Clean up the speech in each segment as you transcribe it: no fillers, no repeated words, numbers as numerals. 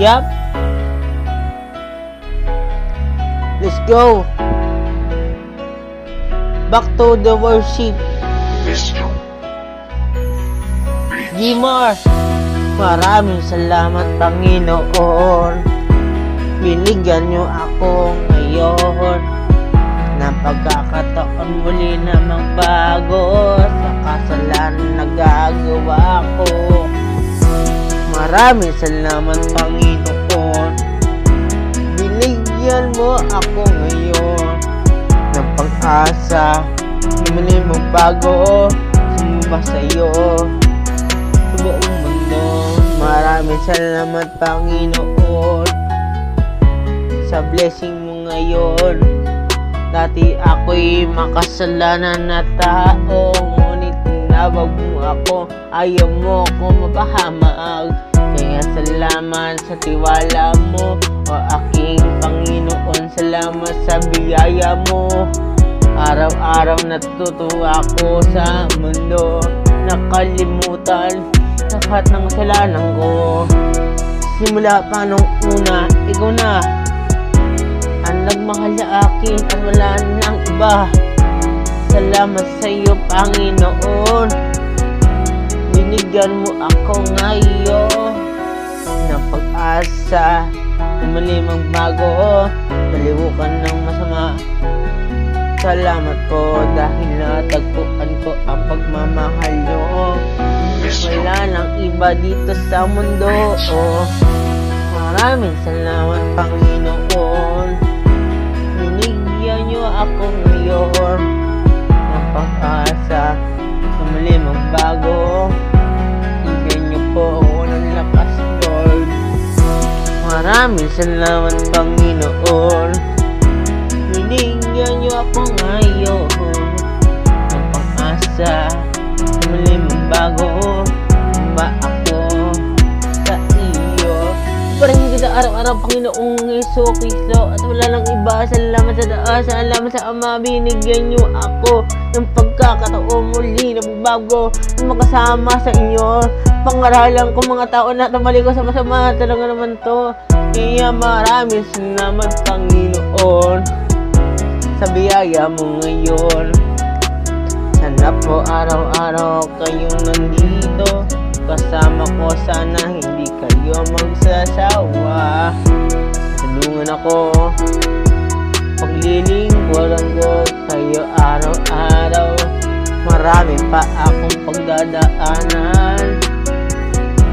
Yup. Let's go. Back to the worship. Gmar, maraming salamat Panginoon. Binigyan niyo ako ngayon ng pagkakataon muli na magbago sa kasalanan na gagawa ko. Maraming salamat Panginoon. Binigyan mo ako ngayon ng pag-asa na muli magbago. Sumamba sa'yo sa buong mundo. Maraming salamat Panginoon sa blessing mo ngayon. Dati ako'y makasalanan na tao, ngunit tinawag mo ako, ayaw mo ko mapahamag. Kaya salamat sa tiwala mo, o aking Panginoon. Salamat sa biyaya mo. Araw-araw natutuwa ako sa mundo, nakalimutan lahat ng kasalanan ko. Simula pa nung una, ikaw na ang nagmahal sa akin at wala nang iba. Salamat sa iyo Panginoon. Binigyan mo ako ngayon ng pag-asa na muli magbago, malibukan ng masama. Salamat po dahil natagpuan ko ang pagmamahal nyo. Wala nang iba dito sa mundo. Maraming salamat Panginoon. Binigyan nyo ako ngayon ng pag-asa na muli magbago. Bigyan nyo po ako ng lakas, Lord. Maraming salamat Panginoon. Binigyan nyo ako ngayon ng pag-asa na muli magbago. Sumba ako sa iyo. Parahin kita araw-araw Panginoong Jesucristo at wala nang iba. Salamat sa taas, salamat sa Ama. Binigyan niyo ako ng pagkakataon muli na magbago, na makasama sa inyo. Pangaralan ko mga tao na tamali ko sa masama, talaga naman to. Kaya maraming salamat Panginoon sa biyaya mo ngayon. Sana po araw-araw kayong nandito kasama ko, sana hindi kayo magsasawa. Tulungan ako, paglilingkuran ko kayo araw-araw. Marami pa akong pagdadaanan,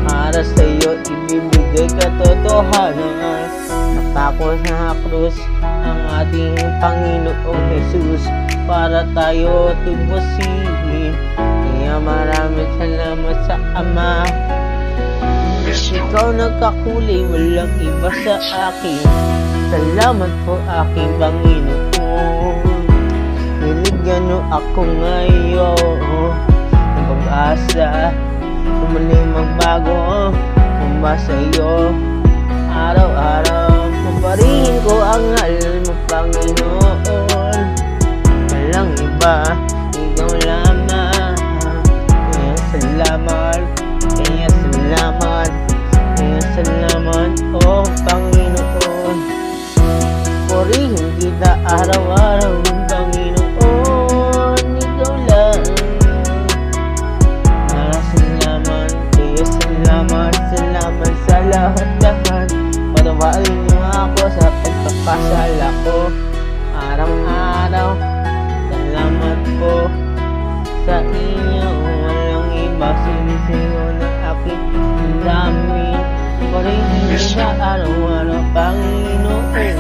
para sa'yo ibibigay katotohanan. Napako sa krus ang ating Panginoong Jesus para tayo tubusin. Kaya maraming salamat sa Ama. Ikaw nagkakulay, walang iba sa akin. Salamat po aking Panginoon. Binigyan mo ako ngayon ng pag-asa na muli magbago. Sumba sa'yo araw-araw. Paparihin ko ang halal mo Panginoon. Walang iba, ikaw lamang. Kaya salamat, kaya salamat, kaya salamat, oh Panginoon. Purihin kita araw-araw, Panginoon, ikaw lang. Salamat, kaya salamat, salamat sa lahat-lahat. Patawarin niyo ako sa pagpapasala ko araw-araw. Salamat po sa inyo, walang iba. Sinisiyo na aking damdamin. Purihin sa araw-araw, Panginoon.